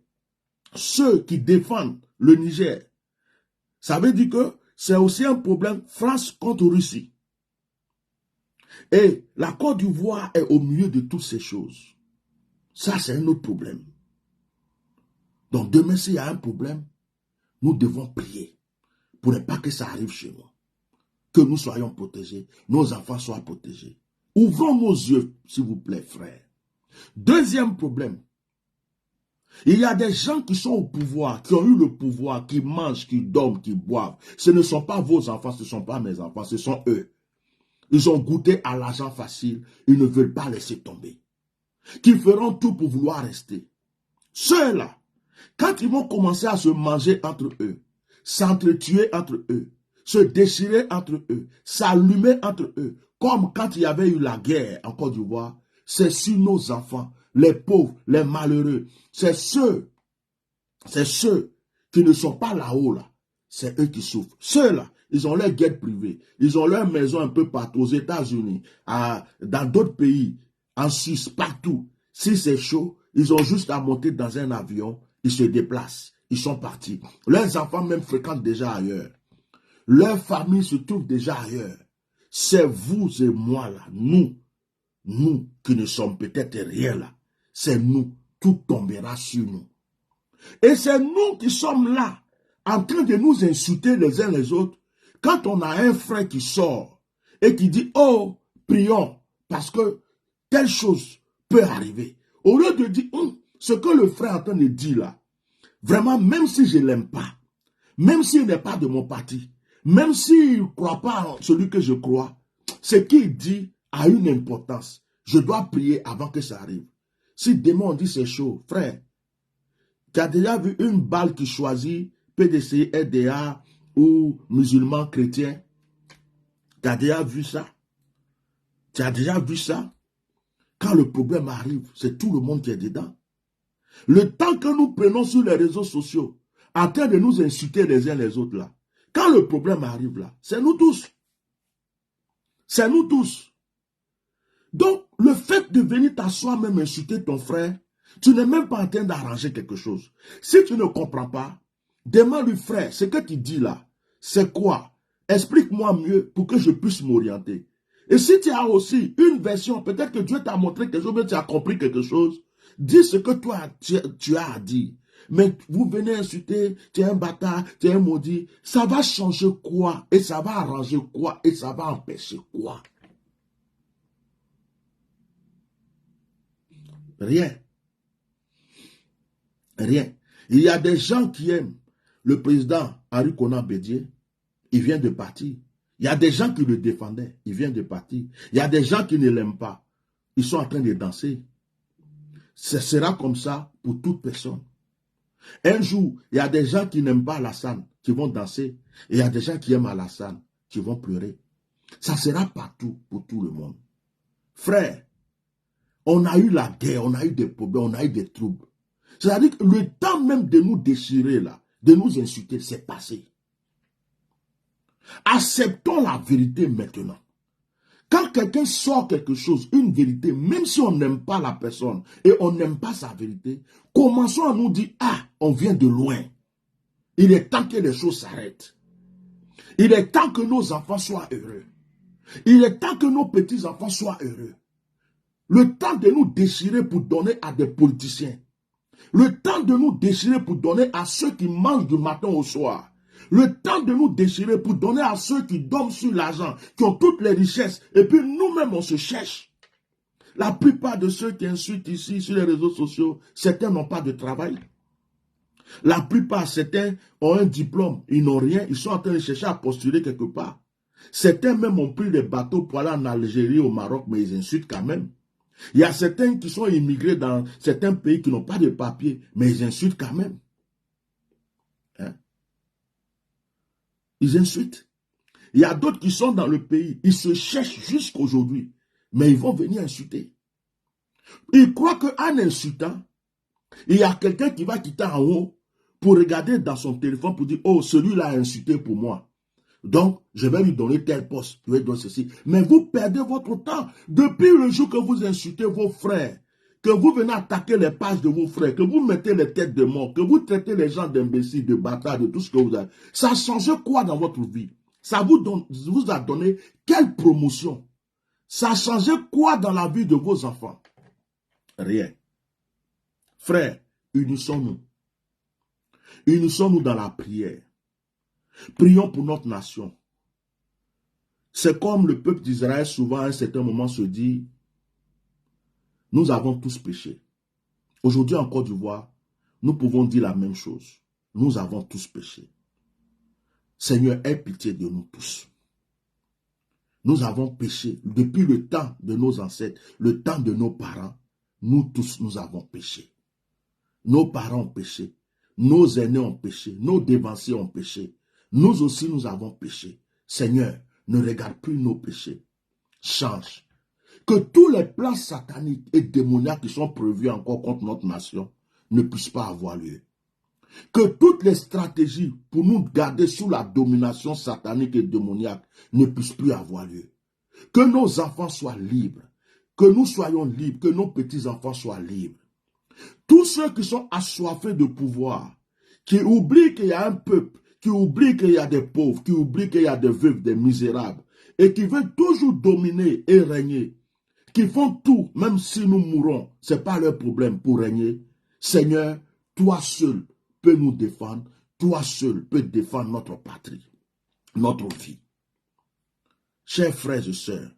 ceux qui défendent le Niger, ça veut dire que c'est aussi un problème France contre Russie. Et la Côte d'Ivoire est au milieu de toutes ces choses. Ça, c'est un autre problème. Donc demain, s'il y a un problème, nous devons prier pour ne pas que ça arrive chez nous. Que nous soyons protégés, nos enfants soient protégés. Ouvrons nos yeux, s'il vous plaît, frères. Deuxième problème. Il y a des gens qui sont au pouvoir, qui ont eu le pouvoir, qui mangent, qui dorment, qui boivent. Ce ne sont pas vos enfants, ce ne sont pas mes enfants, ce sont eux. Ils ont goûté à l'argent facile, ils ne veulent pas laisser tomber. Qui feront tout pour vouloir rester. Ceux-là, quand ils vont commencer à se manger entre eux, s'entretuer entre eux, se déchirer entre eux, s'allumer entre eux, comme quand il y avait eu la guerre en Côte d'Ivoire, c'est sur nos enfants, les pauvres, les malheureux, c'est ceux qui ne sont pas là-haut, là, c'est eux qui souffrent. Ceux-là, ils ont leur guette privée, ils ont leur maison un peu partout, aux États-Unis, dans d'autres pays, en Suisse, partout. Si c'est chaud, ils ont juste à monter dans un avion, ils se déplacent, ils sont partis. Leurs enfants même fréquentent déjà ailleurs. Leur famille se trouve déjà ailleurs. C'est vous et moi là, nous qui ne sommes peut-être rien là. C'est nous, tout tombera sur nous. Et c'est nous qui sommes là, en train de nous insulter les uns les autres, quand on a un frère qui sort et qui dit, oh, prions, parce que telle chose peut arriver. Au lieu de dire, ce que le frère est en train de dire là, vraiment, même si je ne l'aime pas, même s'il n'est pas de mon parti, même s'il ne croit pas en celui que je crois, ce qu'il dit a une importance. Je dois prier avant que ça arrive. Si demain on dit c'est chaud, frère, tu as déjà vu une balle qui choisit PDC, RDA ou musulman chrétien? Tu as déjà vu ça? Tu as déjà vu ça? Quand le problème arrive, c'est tout le monde qui est dedans. Le temps que nous prenons sur les réseaux sociaux, en train de nous insulter les uns les autres là, quand le problème arrive là, c'est nous tous. C'est nous tous. Donc, le fait de venir t'asseoir même insulter ton frère, tu n'es même pas en train d'arranger quelque chose. Si tu ne comprends pas, demande-lui, frère, ce que tu dis là, c'est quoi? Explique-moi mieux pour que je puisse m'orienter. Et si tu as aussi une version, peut-être que Dieu t'a montré quelque chose, mais tu as compris quelque chose, dis ce que toi tu as à dire. Mais vous venez insulter, tu es un bâtard, tu es un maudit. Ça va changer quoi? Et ça va arranger quoi? Et ça va empêcher quoi? Rien. Rien. Il y a des gens qui aiment le président Arikona Bédié. Il vient de partir. Il y a des gens qui le défendaient. Il vient de partir. Il y a des gens qui ne l'aiment pas. Ils sont en train de danser. Ce sera comme ça pour toute personne. Un jour, il y a des gens qui n'aiment pas Alassane, qui vont danser. Et il y a des gens qui aiment Alassane, qui vont pleurer. Ça sera partout pour tout le monde. Frère, on a eu la guerre, on a eu des problèmes, on a eu des troubles. C'est-à-dire que le temps même de nous déchirer là, de nous insulter, c'est passé. Acceptons la vérité maintenant. Quand quelqu'un sort quelque chose, une vérité, même si on n'aime pas la personne et on n'aime pas sa vérité, commençons à nous dire, ah, on vient de loin. Il est temps que les choses s'arrêtent. Il est temps que nos enfants soient heureux. Il est temps que nos petits-enfants soient heureux. Le temps de nous déchirer pour donner à des politiciens. Le temps de nous déchirer pour donner à ceux qui mangent du matin au soir. Le temps de nous déchirer pour donner à ceux qui dorment sur l'argent, qui ont toutes les richesses, et puis nous-mêmes on se cherche. La plupart de ceux qui insultent ici sur les réseaux sociaux, certains n'ont pas de travail. La plupart, certains ont un diplôme, ils n'ont rien, ils sont en train de chercher à postuler quelque part. Certains même ont pris des bateaux pour aller en Algérie, au Maroc, mais ils insultent quand même. Il y a certains qui sont immigrés dans certains pays qui n'ont pas de papier, mais ils insultent quand même. Hein? Ils insultent. Il y a d'autres qui sont dans le pays, ils se cherchent jusqu'à aujourd'hui, mais ils vont venir insulter. Ils croient qu'en insultant, il y a quelqu'un qui va quitter en haut pour regarder dans son téléphone pour dire, oh, celui-là a insulté pour moi. Donc, je vais lui donner tel poste, je vais donner ceci. Mais vous perdez votre temps. Depuis le jour que vous insultez vos frères, que vous venez attaquer les pages de vos frères, que vous mettez les têtes de mort, que vous traitez les gens d'imbéciles, de bâtards, de tout ce que vous avez. Ça a changé quoi dans votre vie? Ça vous a donné quelle promotion? Ça a changé quoi dans la vie de vos enfants? Rien. Frères, unissons-nous. Unissons-nous dans la prière. Prions pour notre nation. C'est comme le peuple d'Israël souvent à un certain moment se dit, nous avons tous péché. Aujourd'hui en Côte d'Ivoire, nous pouvons dire la même chose. Nous avons tous péché. Seigneur, aie pitié de nous tous. Nous avons péché depuis le temps de nos ancêtres, le temps de nos parents. Nous tous, nous avons péché. Nos parents ont péché. Nos aînés ont péché. Nos dévanciers ont péché. Nous aussi, nous avons péché. Seigneur, ne regarde plus nos péchés. Change. Que tous les plans sataniques et démoniaques qui sont prévus encore contre notre nation ne puissent pas avoir lieu. Que toutes les stratégies pour nous garder sous la domination satanique et démoniaque ne puissent plus avoir lieu. Que nos enfants soient libres. Que nous soyons libres. Que nos petits-enfants soient libres. Tous ceux qui sont assoiffés de pouvoir, qui oublient qu'il y a un peuple, qui oublient qu'il y a des pauvres, qui oublient qu'il y a des veufs, des misérables, et qui veulent toujours dominer et régner, qui font tout, même si nous mourons, ce n'est pas leur problème pour régner. Seigneur, toi seul peux nous défendre, toi seul peux défendre notre patrie, notre vie. Chers frères et sœurs,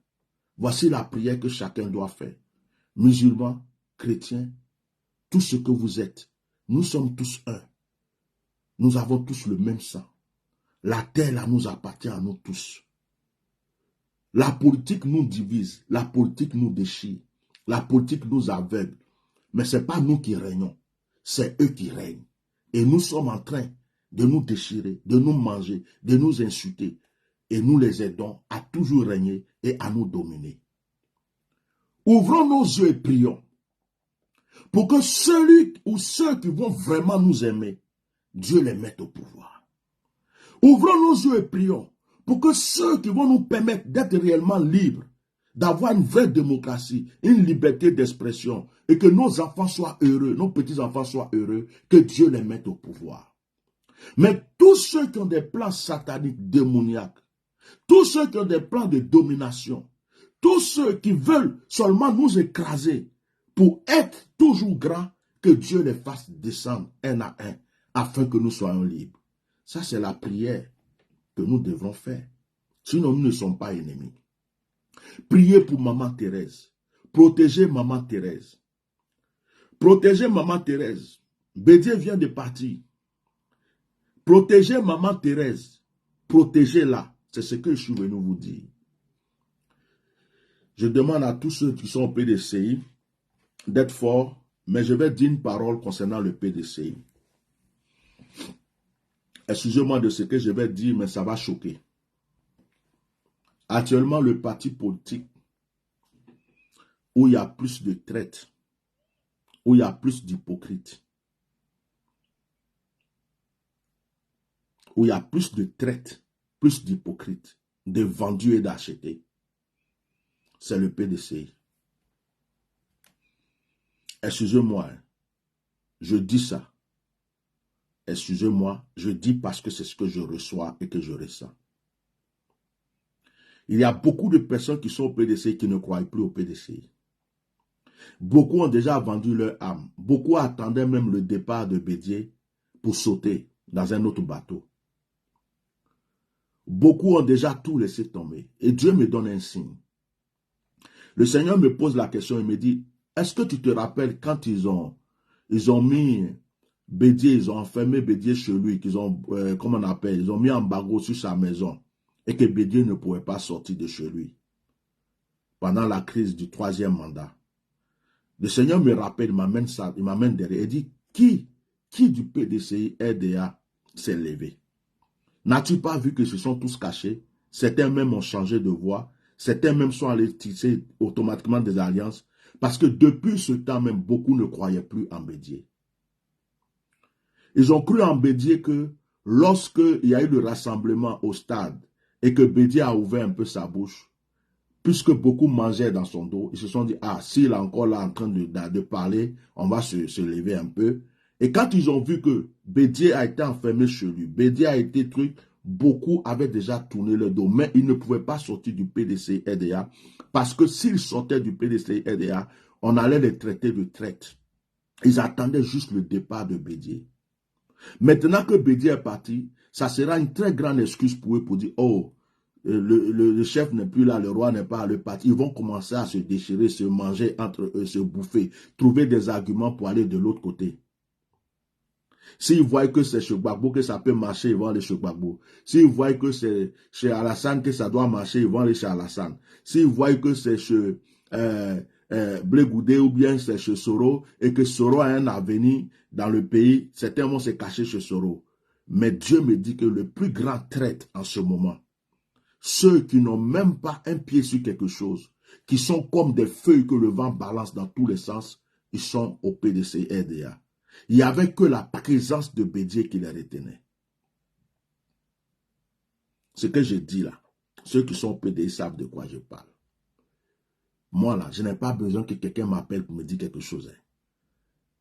voici la prière que chacun doit faire. Musulmans, chrétiens, tout ce que vous êtes, nous sommes tous un. Nous avons tous le même sang. La terre là nous appartient à nous tous. La politique nous divise, la politique nous déchire, la politique nous aveugle. Mais ce n'est pas nous qui régnons, c'est eux qui règnent. Et nous sommes en train de nous déchirer, de nous manger, de nous insulter. Et nous les aidons à toujours régner et à nous dominer. Ouvrons nos yeux et prions pour que celui ou ceux qui vont vraiment nous aimer, Dieu les mette au pouvoir. Ouvrons nos yeux et prions pour que ceux qui vont nous permettre d'être réellement libres, d'avoir une vraie démocratie, une liberté d'expression, et que nos enfants soient heureux, nos petits-enfants soient heureux, que Dieu les mette au pouvoir. Mais tous ceux qui ont des plans sataniques, démoniaques, tous ceux qui ont des plans de domination, tous ceux qui veulent seulement nous écraser pour être toujours grands, que Dieu les fasse descendre un à un, afin que nous soyons libres. Ça, c'est la prière que nous devons faire. Sinon, nous ne sommes pas ennemis. Priez pour Maman Thérèse. Protégez Maman Thérèse. Protégez Maman Thérèse. Bédier vient de partir. Protégez Maman Thérèse. Protégez-la. C'est ce que je suis venu vous dire. Je demande à tous ceux qui sont au PDCI d'être forts, mais je vais dire une parole concernant le PDCI. Excusez-moi de ce que je vais dire, mais ça va choquer. Actuellement, le parti politique où il y a plus de traite, où il y a plus d'hypocrites, où il y a plus de traite, plus d'hypocrites, de vendus et d'achetés, c'est le PDCI. Excusez-moi, je dis ça. Excusez-moi, je dis parce que c'est ce que je reçois et que je ressens. Il y a beaucoup de personnes qui sont au PDCI qui ne croient plus au PDCI. Beaucoup ont déjà vendu leur âme. Beaucoup attendaient même le départ de Bédier pour sauter dans un autre bateau. Beaucoup ont déjà tout laissé tomber. Et Dieu me donne un signe. Le Seigneur me pose la question et me dit, est-ce que tu te rappelles quand ils ont mis Bédier, ils ont enfermé Bédier chez lui, qu'ils ont, comment on appelle, ils ont mis un embargo sur sa maison et que Bédier ne pouvait pas sortir de chez lui pendant la crise du 3e mandat. Le Seigneur me rappelle, il m'amène derrière et dit, qui du PDCI RDA s'est levé? N'as-tu pas vu que se sont tous cachés? Certains même ont changé de voie. Certains même sont allés tisser automatiquement des alliances. Parce que depuis ce temps même, beaucoup ne croyaient plus en Bédier. Ils ont cru en Bédier que lorsque il y a eu le rassemblement au stade et que Bédier a ouvert un peu sa bouche, puisque beaucoup mangeaient dans son dos, ils se sont dit, ah, s'il est encore là en train de parler, on va se lever un peu. Et quand ils ont vu que Bédier a été enfermé chez lui, Bédier a été truc, beaucoup avaient déjà tourné le dos, mais ils ne pouvaient pas sortir du PDCI RDA, parce que s'ils sortaient du PDCI RDA, on allait les traiter de traite. Ils attendaient juste le départ de Bédier. Maintenant que Bédier est parti, ça sera une très grande excuse pour eux pour dire, oh, le chef n'est plus là, le roi n'est pas à le parti. Ils vont commencer à se déchirer, se manger entre eux, se bouffer, trouver des arguments pour aller de l'autre côté. S'ils voient que c'est chez Gbagbo que ça peut marcher, ils vont aller chez Gbagbo. S'ils voient que c'est chez Alassane que ça doit marcher, ils vont aller chez Alassane. S'ils voient que c'est chez Blé Goudé ou bien c'est chez Soro et que Soro a un avenir dans le pays, certains vont se cacher chez Soro. Mais Dieu me dit que le plus grand traître en ce moment, ceux qui n'ont même pas un pied sur quelque chose, qui sont comme des feuilles que le vent balance dans tous les sens, ils sont au PDCI RDA. Il n'y avait que la présence de Bédier qui les retenait. Ce que je dis là, ceux qui sont au PDCI savent de quoi je parle. Moi là, je n'ai pas besoin que quelqu'un m'appelle pour me dire quelque chose.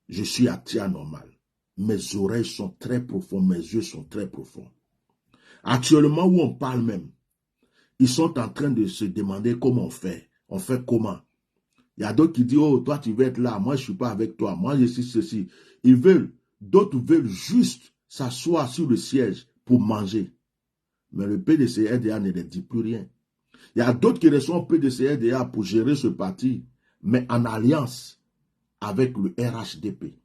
Je suis anormal. Mes oreilles sont très profondes, mes yeux sont très profonds. Actuellement où on parle même, ils sont en train de se demander comment on fait. On fait comment? Il y a d'autres qui disent, oh, toi tu veux être là, moi je ne suis pas avec toi, moi je suis ceci. D'autres veulent juste s'asseoir sur le siège pour manger. Mais le PDCI RDA ne les dit plus rien. Il y a d'autres qui reçoivent PDCI RDA pour gérer ce parti, mais en alliance avec le RHDP.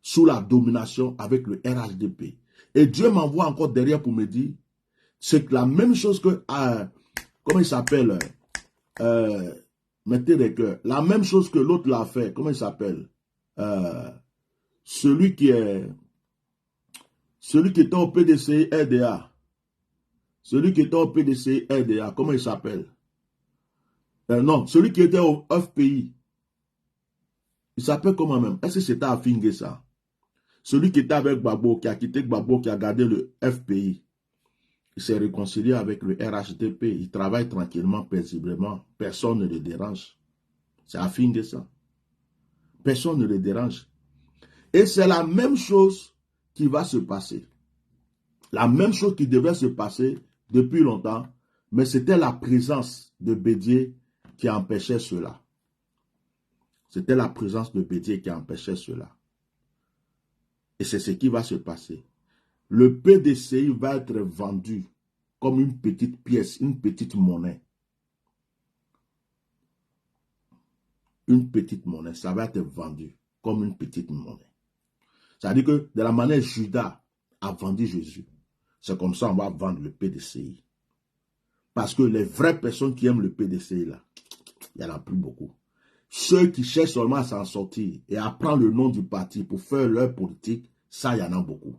Sous la domination avec le RHDP. Et Dieu m'envoie encore derrière pour me dire, c'est la même chose que, comment il s'appelle, mettez des cœurs, la même chose que l'autre l'a fait, comment il s'appelle, celui qui était au PDCI RDA, comment il s'appelle, non, celui qui était au FPI, il s'appelle comment même, est-ce que c'était à Finguessa? Celui qui était avec Gbagbo, qui a quitté Gbagbo, qui a gardé le FPI. Il s'est réconcilié avec le RHDP. Il travaille tranquillement, paisiblement. Personne ne le dérange. C'est à fin de ça. Personne ne le dérange. Et c'est la même chose qui va se passer. La même chose qui devait se passer depuis longtemps. Mais c'était la présence de Bédier qui empêchait cela. C'était la présence de Bédié qui empêchait cela. Et c'est ce qui va se passer. Le PDCI va être vendu comme une petite pièce, une petite monnaie. Une petite monnaie, ça va être vendu comme une petite monnaie. C'est-à-dire que de la manière Judas a vendu Jésus, c'est comme ça qu'on va vendre le PDCI. Parce que les vraies personnes qui aiment le PDCI, là, il n'y en a plus beaucoup. Ceux qui cherchent seulement à s'en sortir et à prendre le nom du parti pour faire leur politique, ça, il y en a beaucoup.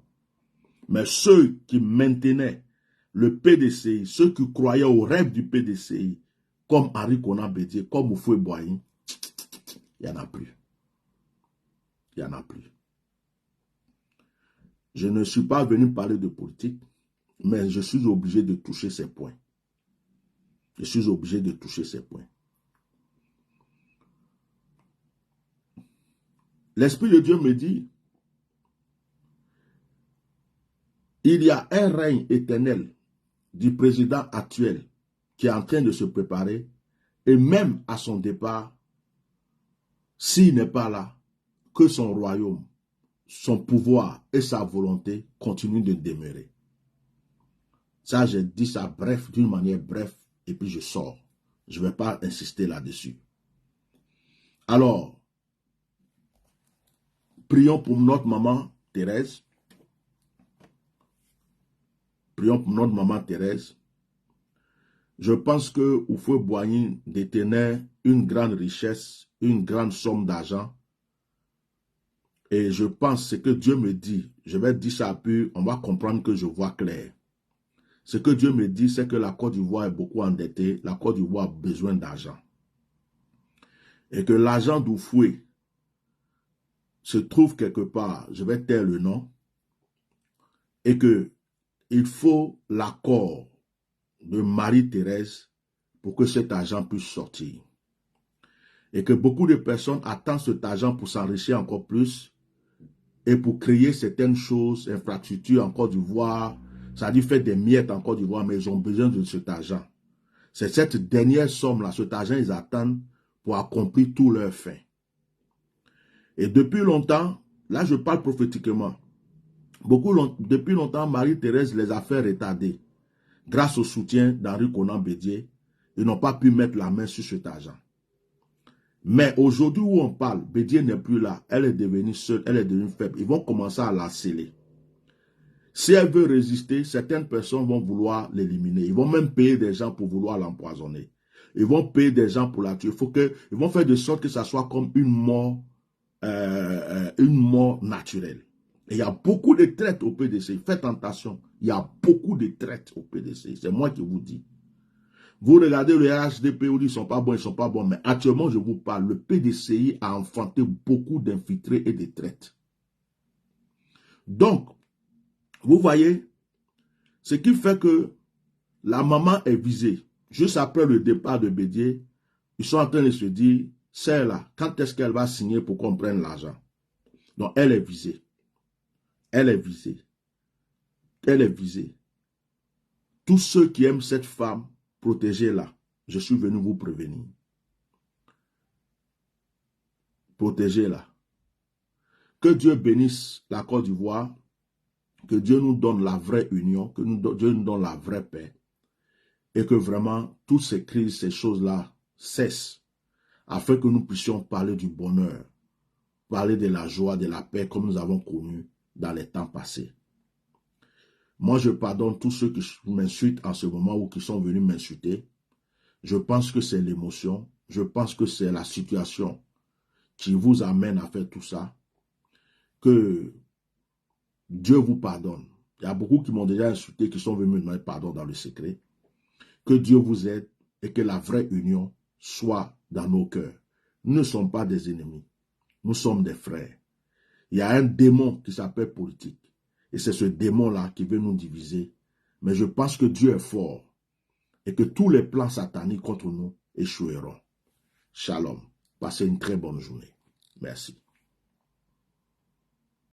Mais ceux qui maintenaient le PDCI, ceux qui croyaient au rêve du PDCI, comme Henri Konan Bédié, comme Houphouët Boigny, il n'y en a plus. Il n'y en a plus. Je ne suis pas venu parler de politique, mais je suis obligé de toucher ces points. Je suis obligé de toucher ces points. L'Esprit de Dieu me dit, il y a un règne éternel du président actuel qui est en train de se préparer, et même à son départ, s'il n'est pas là, que son royaume, son pouvoir et sa volonté continuent de demeurer. Ça, j'ai dit ça bref, d'une manière bref, et puis je sors. Je ne vais pas insister là-dessus. Alors, prions pour notre maman Thérèse. Prions pour notre maman Thérèse. Je pense que Houphouët Boigny détenait une grande richesse, une grande somme d'argent. Et je pense ce que Dieu me dit. Je vais dire ça plus, on va comprendre que je vois clair. Ce que Dieu me dit, c'est que la Côte d'Ivoire est beaucoup endettée. La Côte d'Ivoire a besoin d'argent. Et que l'argent d'Houphouët se trouve quelque part, je vais taire le nom, et que il faut l'accord de Marie-Thérèse pour que cet argent puisse sortir. Et que beaucoup de personnes attendent cet argent pour s'enrichir encore plus et pour créer certaines choses, infrastructures en Côte d'Ivoire, c'est-à-dire faire des miettes en Côte d'Ivoire, mais ils ont besoin de cet argent. C'est cette dernière somme-là, cet argent, ils attendent pour accomplir tous leurs fins. Et depuis longtemps, là je parle prophétiquement, depuis longtemps, Marie-Thérèse les a fait retarder. Grâce au soutien d'Henri Konan Bédié, ils n'ont pas pu mettre la main sur cet argent. Mais aujourd'hui où on parle, Bédié n'est plus là. Elle est devenue seule, elle est devenue faible. Ils vont commencer à la sceller. Si elle veut résister, certaines personnes vont vouloir l'éliminer. Ils vont même payer des gens pour vouloir l'empoisonner. Ils vont payer des gens pour la tuer. Ils vont faire de sorte que ça soit comme une mort naturelle. Et il y a beaucoup de traites au PDC. Faites attention. Il y a beaucoup de traites au PDC. C'est moi qui vous dis. Vous regardez le RHDP, ils ne sont pas bons, ils ne sont pas bons. Mais actuellement, je vous parle, le PDCI a enfanté beaucoup d'infiltrés et de traites. Donc, vous voyez, ce qui fait que la maman est visée. Juste après le départ de Bédié, ils sont en train de se dire, celle-là, quand est-ce qu'elle va signer pour qu'on prenne l'argent? Donc, elle est visée. Elle est visée. Elle est visée. Tous ceux qui aiment cette femme, protégez-la. Je suis venu vous prévenir. Protégez-la. Que Dieu bénisse la Côte d'Ivoire. Que Dieu nous donne la vraie union. Que Dieu nous donne la vraie paix. Et que vraiment, toutes ces crises, ces choses-là cessent. Afin que nous puissions parler du bonheur. Parler de la joie, de la paix comme nous avons connu dans les temps passés. Moi, je pardonne tous ceux qui m'insultent en ce moment ou qui sont venus m'insulter. Je pense que c'est l'émotion. Je pense que c'est la situation qui vous amène à faire tout ça. Que Dieu vous pardonne. Il y a beaucoup qui m'ont déjà insulté, qui sont venus me demander pardon dans le secret. Que Dieu vous aide et que la vraie union soit dans nos cœurs. Nous ne sommes pas des ennemis. Nous sommes des frères. Il y a un démon qui s'appelle politique. Et c'est ce démon-là qui veut nous diviser. Mais je pense que Dieu est fort et que tous les plans sataniques contre nous échoueront. Shalom. Passez une très bonne journée. Merci.